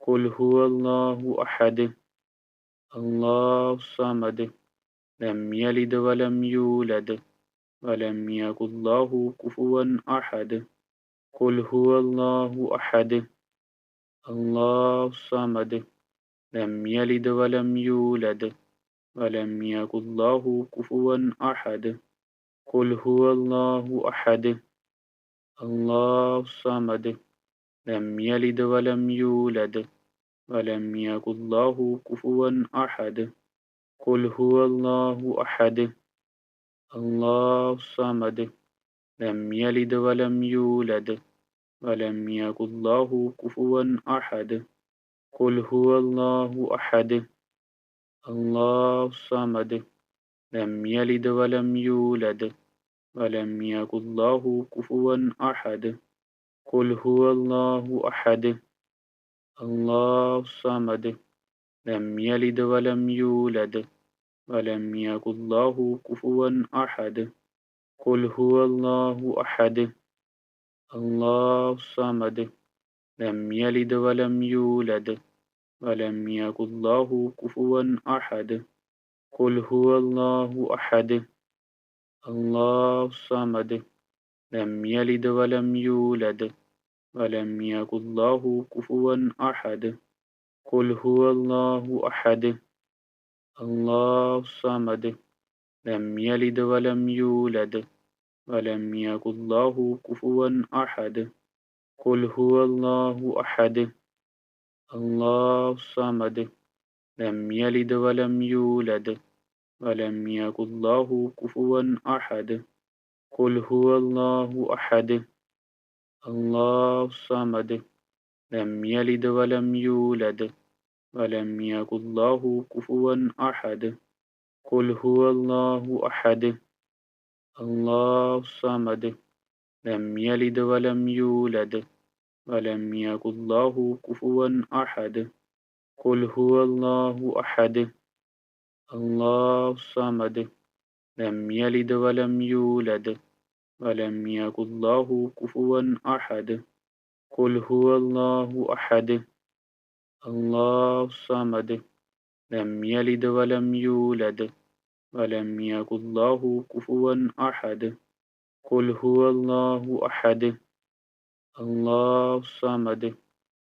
قل هو الله أحد الله الصمد لم يلد ولم يولد ولم يكن له كفوا أحد قل هو الله أحد الله الصمد لم يلد ولم يولد ولم يكن له كفوا أحد قل هو الله أحد الله الصمد لم يلد ولم يولد ولم يكن له كفوا أحد قل هو الله أحد الله الصمد لم يلد ولم يولد ولم يكن له كفوا أحد قل هو الله أحد الله الصمد لم يلد ولم يولد ولم يكن له كفوا أحد قل هو الله أحد الله الصمد لم يلد ولم يولد ولم يكن له كفوا أحد قل هو الله أحد الله الصمد لم يلد ولم يولد ولم يكن له كفوا أحد قل هو الله أحد الله الصمد لم يلد ولم يولد ولم يكن له كفوا أحد قل هو الله أحد الله الصمد لم يلد ولم يولد ولم يكن له كفوا أحد قل هو الله أحد الله الصمد لم يلد ولم يولد ولم يكن له كفوا أحد قل هو الله أحد الله الصمد لم يلد ولم يولد ولم يكن له كفوا أحد قل هو الله أحد الله الصمد لم يلد ولم يولد ولم يكن له كفوا أحد قل هو الله أحد الله الصمد لم يلد ولم يولد ولم يكن له كفوا أحد قل هو الله أحد الله الصمد لم يلد ولم يولد ولم يكن له كفوا أحد قل هو الله أحد الله الصمد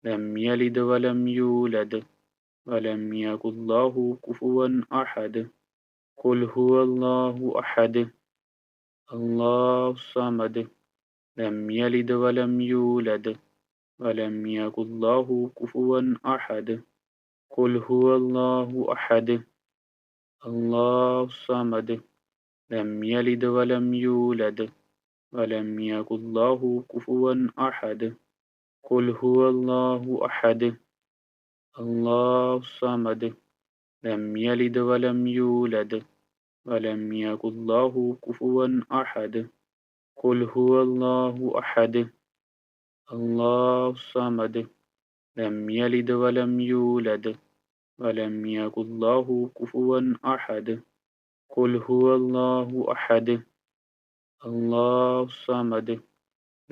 لم يلد ولم يولد ولم يكن له كفوا أحد قل هو الله أحد الله الصمد لم يلد ولم يولد ولم يكن له كفوا أحد قل هو الله أحد الله الصمد لم يلد ولم يولد ولم يكن له كفوا أحد قل هو الله أحد الله الصمد لم يلد ولم يولد ولم يكن له كفوا أحد قل هو الله أحد الله الصمد لم يلد ولم يولد ولم يكن له كفوا أحد قل هو الله أحد الله الصمد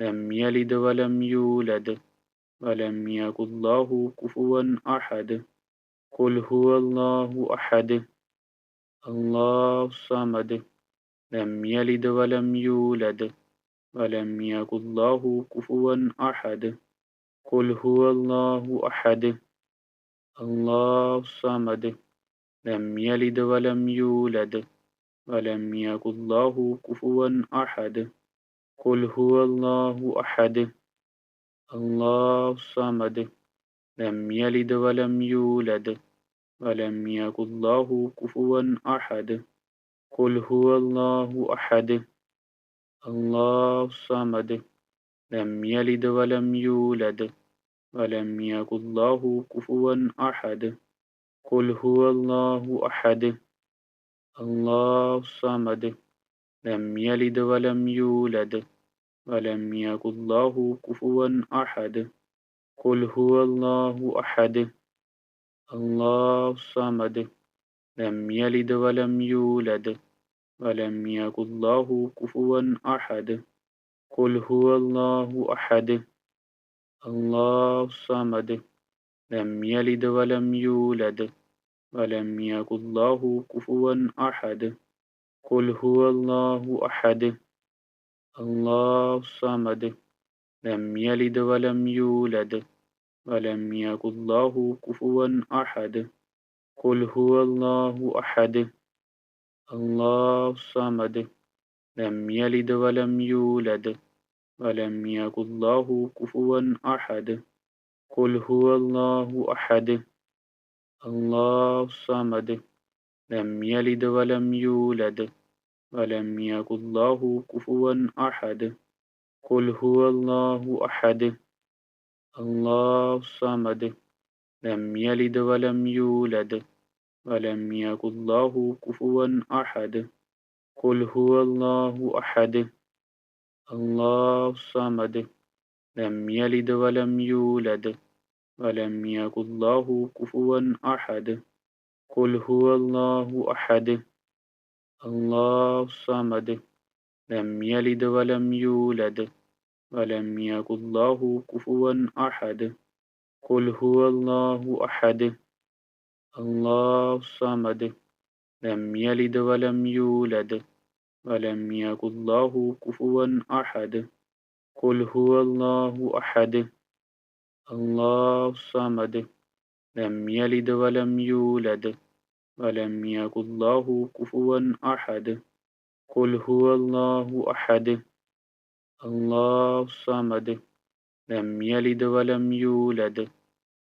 لم يلد ولم يولد ولم يكن له كفوا أحد قل هو الله أحد الله الصمد لم يلد ولم يولد ولم يكن له كفوا أحد قل هو الله أحد الله الصمد لم يلد ولم يولد ولم يكن له كفوا أحد قل هو الله أحد الله الصمد لم يلد ولم يولد ولم يكن له كفوا أحد قل هو الله أحد الله الصمد لم يلد ولم يولد ولم يكن له كفوا أحد قل هو الله أحد الله الصمد لم يلد ولم يولد ولم يكن له كفوا أحد قل هو الله أحد الله الصمد لم يلد ولم يولد ولم يكن له كفوا أحد قل هو الله أحد الله الصمد لم يلد ولم يولد ولم يكن له كفوا أحد قل هو الله أحد الله الصمد لم يلد ولم يولد ولم يكن له كفوا أحد قل هو الله أحد الله الصمد لم يلد ولم يولد ولم يكن له كفوا أحد قل هو الله أحد الله الصمد لم يلد ولم يولد ولم يكن له كفوا أحد قل هو الله أحد الله الصمد لم يلد ولم يولد ولم يكن له كفوا أحد قل هو الله أحد الله الصمد لم يلد ولم يولد ولم يكن له كفوا أحد قل هو الله أحد الله الصمد لم يلد ولم يولد ولم يكن له كفوا أحد قل هو الله أحد الله الصمد لم يلد ولم يولد ولم يكن له كفوا أحد قل هو الله أحد الله الصمد لم يلد ولم يولد ولم يكن له كفوا أحد قل هو الله أحد الله الصمد لم يلد ولم يولد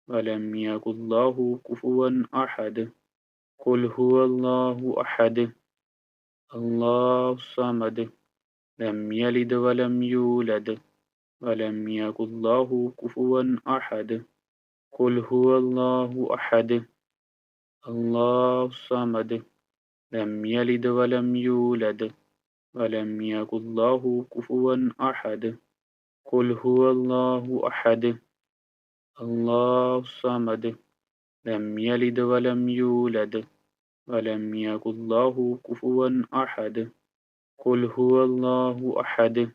ولم يكن له كفوا أحد قل هو الله أحد الله الصمد لم يلد ولم يولد ولم يكن له كفوا أحد قل هو الله أحد الله الصمد لم يلد ولم يولد ولم يكن له كفوا أحد قل هو الله أحد الله الصمد لم يلد ولم يولد ولم يكن له كفوا أحد قل هو الله أحد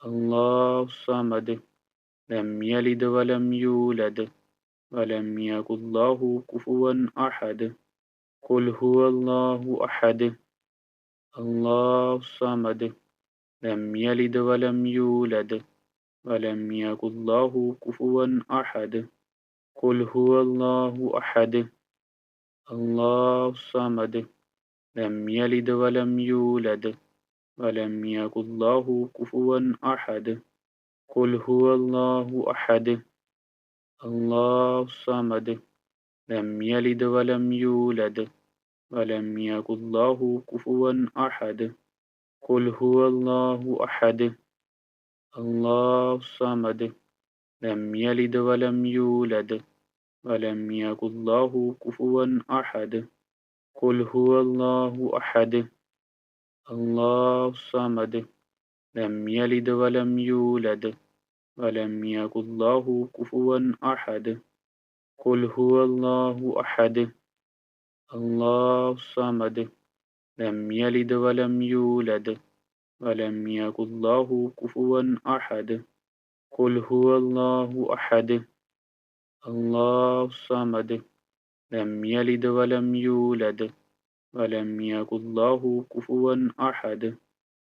الله الصمد لم يلد ولم يولد ولم يكن له كفوا أحد قل هو الله أحد الله الصمد لم يلد ولم يولد ولم يكن له كفوا أحد قل هو الله أحد الله الصمد لم يلد ولم يولد ولم يكن له كفوا أحد قل هو الله أحد الله الصمد لم يلد ولم يولد ولم يكن له كفوا أحد قل هو الله أحد الله الصمد لم يلد ولم يولد ولم يكن له كفوا أحد قل هو الله أحد الله الصمد لم يلد ولم يولد ولم يكن له كفوا أحد قل هو الله أحد الله الصمد لم يلد ولم يولد ولم يكن له كفوا أحد قل هو الله أحد الله الصمد لم يلد ولم يولد ولم يكن له كفوا أحد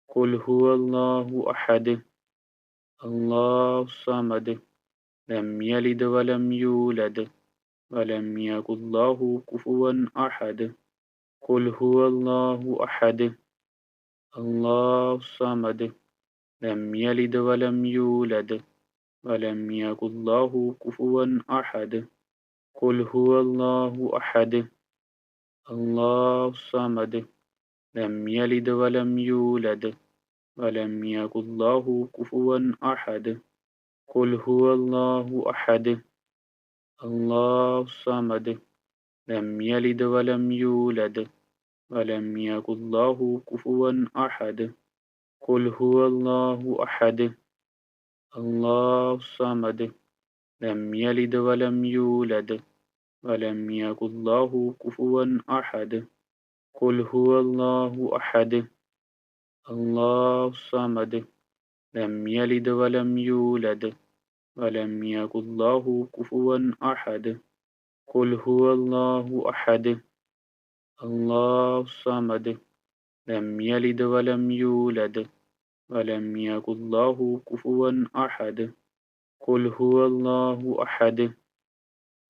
قل هو الله أحد الله الصمد لم يلد ولم يولد ولم يكن له كفوا أحد قل هو الله أحد الله الصمد لم يلد ولم يولد ولم يكن له كفوا أحد قل هو الله أحد الله الصمد لم يلد ولم يولد ولم يكن له كفوا أحد قل هو الله أحد الله الصمد لم يلد ولم يولد ولم يكن له كفوا أحد قل هو الله أحد الله الصمد لم يلد ولم يولد ولم يكن له كفوا أحد قل هو الله أحد الله الصمد لم يلد ولم يولد ولم يكن له كفوا أحد قل هو الله أحد الله الصمد لم يلد ولم يولد ولم يكن له كفوا أحد قل هو الله أحد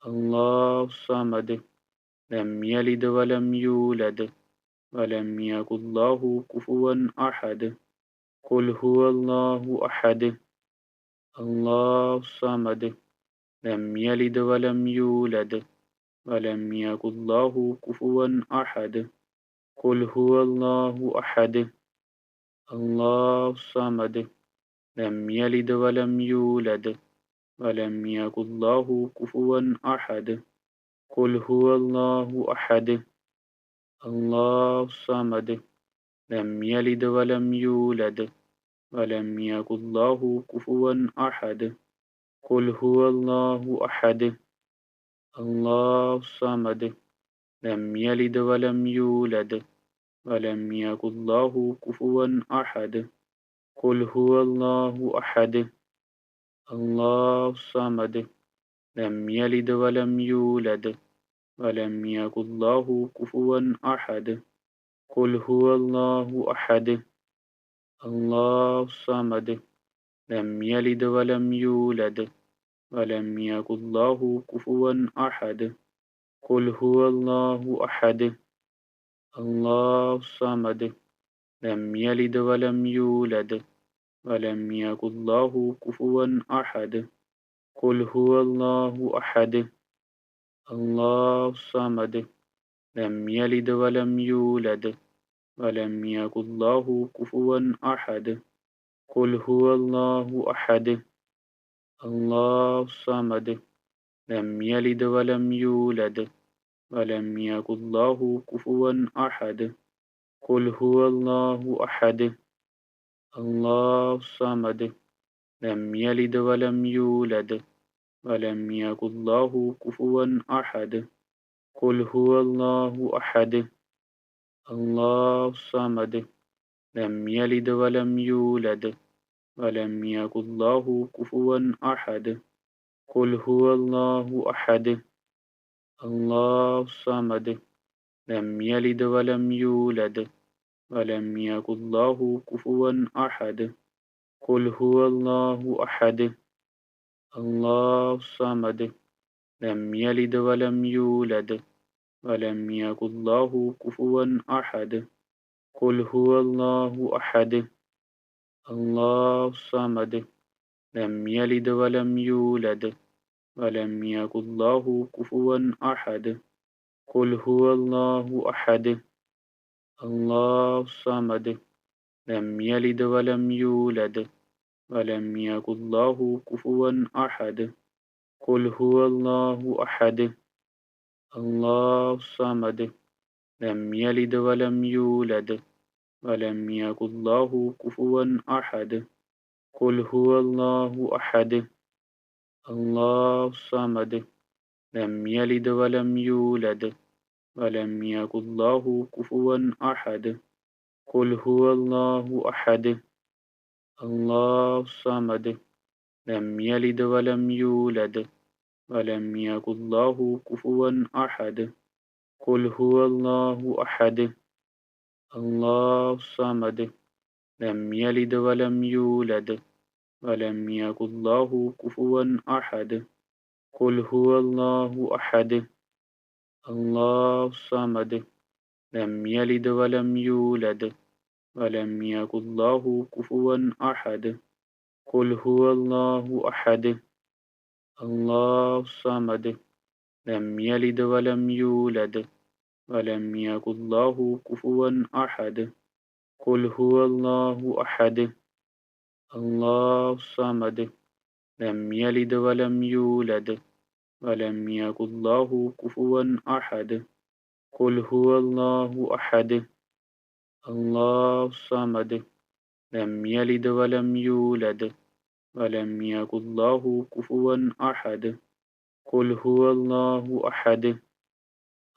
الله الصمد لم يلد ولم يولد ولم يكن له كفوا أحد قل هو الله أحد الله الصمد لم يلد ولم يولد ولم يكن له كفوا أحد قل هو الله أحد الله الصمد لم يلد ولم يولد ولم يكن له كفوا أحد قل هو الله أحد الله الصمد لم يلد ولم يولد ولم يكن له كفوا أحد قل هو الله أحد الله الصمد لم يلد ولم يولد ولم يكن له كفوا أحد قل هو الله أحد الله الصمد لم يلد ولم يولد ولم يكن له كفوا أحد قل هو الله أحد الله الصمد لم يلد ولم يولد ولم يكن له كفوا أحد قل هو الله أحد الله الصمد لم يلد ولم يولد ولم يكن له كفوا أحد قل هو الله أحد الله الصمد لم يلد ولم يولد ولم يكن له كفوا أحد قل هو الله أحد الله الصمد لم يلد ولم يولد ولم يكن له كفوا أحد قل هو الله أحد الله الصمد لم يلد ولم يولد ولم يكن له كفوا أحد قل هو الله أحد الله الصمد لم يلد ولم يولد ولم يكن له كفوا أحد قل هو الله أحد الله الصمد لم يلد ولم يولد ولم يكن له كفوا أحد قل هو الله أحد الله الصمد لم يلد ولم يولد ولم يكن له كفوا أحد قل هو الله أحد الله الصمد لم يلد ولم يولد ولم يكن له كفوا أحد قل هو الله أحد الله الصمد لم يلد ولم يولد ولم يكن له كفوا أحد قل هو الله أحد الله الصمد لم يلد ولم يولد ولم يكن له كفوا أحد قل هو الله أحد الله الصمد لم يلد ولم يولد ولم يكن له كفوا أحد قل هو الله أحد الله الصمد لم يلد ولم يولد ولم يكن له كفوا أحد قل هو الله أحد الله الصمد لم يلد ولم يولد ولم يكن له كفوا أحد قل هو الله أحد الله الصمد لم يلد ولم يولد ولم يكن له كفوا أحد قل هو الله أحد الله الصمد لم يلد ولم يولد ولم يكن له كفوا أحد قل هو الله أحد الله الصمد لم يلد ولم يولد ولم يكن له كفوا أحد قل هو الله أحد الله الصمد لم يلد ولم يولد ولم يكن له كفوا أحد قل هو الله أحد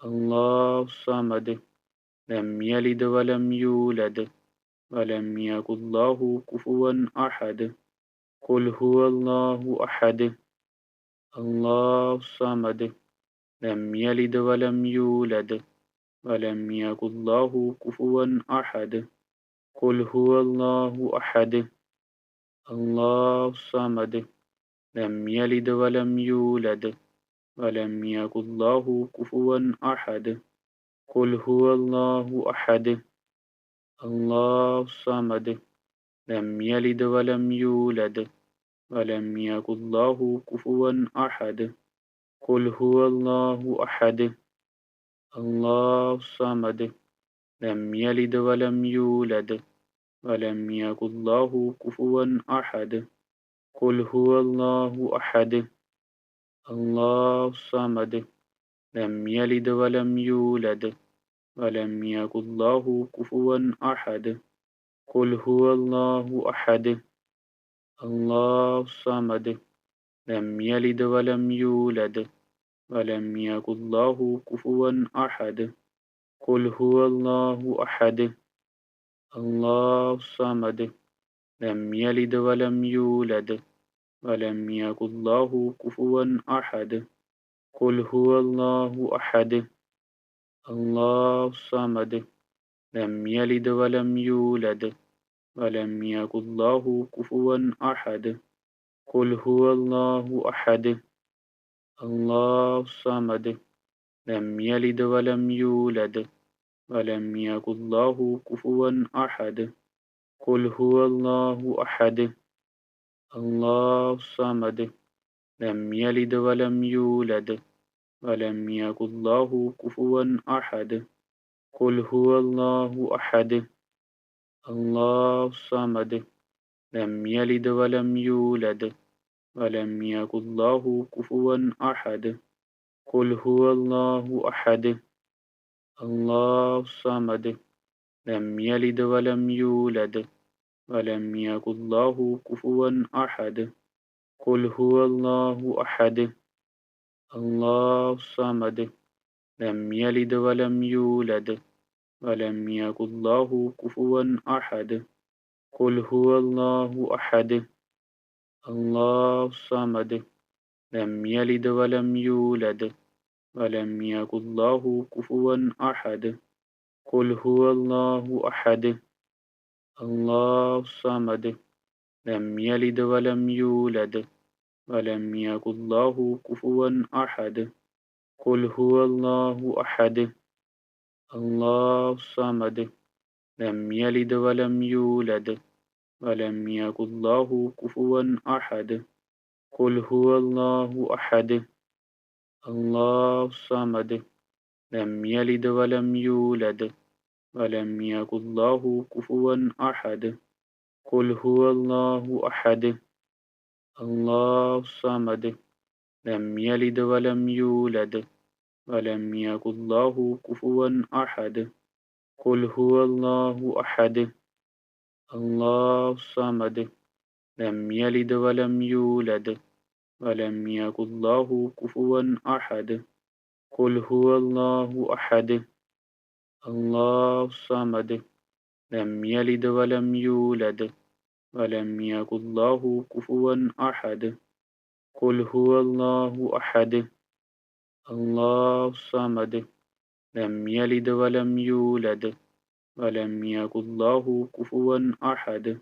الله الصمد لم يلد ولم يولد ولم يكن له كفوا أحد قل هو الله أحد الله الصمد لم يلد ولم يولد ولم يكن له كفوا أحد قل هو الله أحد الله الصمد لم يلد ولم يولد ولم يكن له كفوا أحد قل هو الله أحد الله الصمد لم يلد ولم يولد ولم يكن له كفوا أحد قل هو الله أحد الله الصمد لم يلد ولم يولد ولم يكن له كفوا أحد قل هو الله أحد الله الصمد لم يلد ولم يولد ولم يكن له كفوا أحد قل هو الله أحد الله الصمد لم يلد ولم يولد ولم يكن له كفوا أحد قل هو الله أحد الله الصمد لم يلد ولم يولد ولم يكن له كفوا أحد قل هو الله أحد الله الصمد لم يلد ولم يولد ولم يكن له كفوا أحد قل هو الله أحد الله الصمد لم يلد ولم يولد ولم يكن له كفوا أحد قل هو الله أحد الله الصمد لم يلد ولم يولد ولم يكن له كفوا أحد قل هو الله أحد الله الصمد لم يلد ولم يولد ولم يكن له كفوا أحد قل هو الله أحد الله الصمد لم يلد ولم يولد ولم يكن له كفوا أحد قل هو الله أحد الله الصمد لم يلد ولم يولد ولم يكن له كفوا أحد قل هو الله أحد الله الصمد لم يلد ولم يولد ولم يكن له كفوا أحد قل هو الله أحد الله الصمد لم يلد ولم يولد ولم يكن له كفوا أحد قل هو الله أحد الله الصمد لم يلد ولم يولد ولم يكن له كفوا أحد قل هو الله أحد الله الصمد لم يلد ولم يولد ولم يكن له كفوا أحد قل هو الله أحد الله الصمد لم يلد ولم يولد ولم يكن له كفوا أحد قل هو الله أحد الله الصمد لم يلد ولم يولد ولم يكن له كفوا أحد قل هو الله أحد الله الصمد لم يلد ولم يولد ولم يكن له كفوا أحد قل هو الله أحد الله الصمد لم يلد ولم يولد ولم يكن له كفوا أحد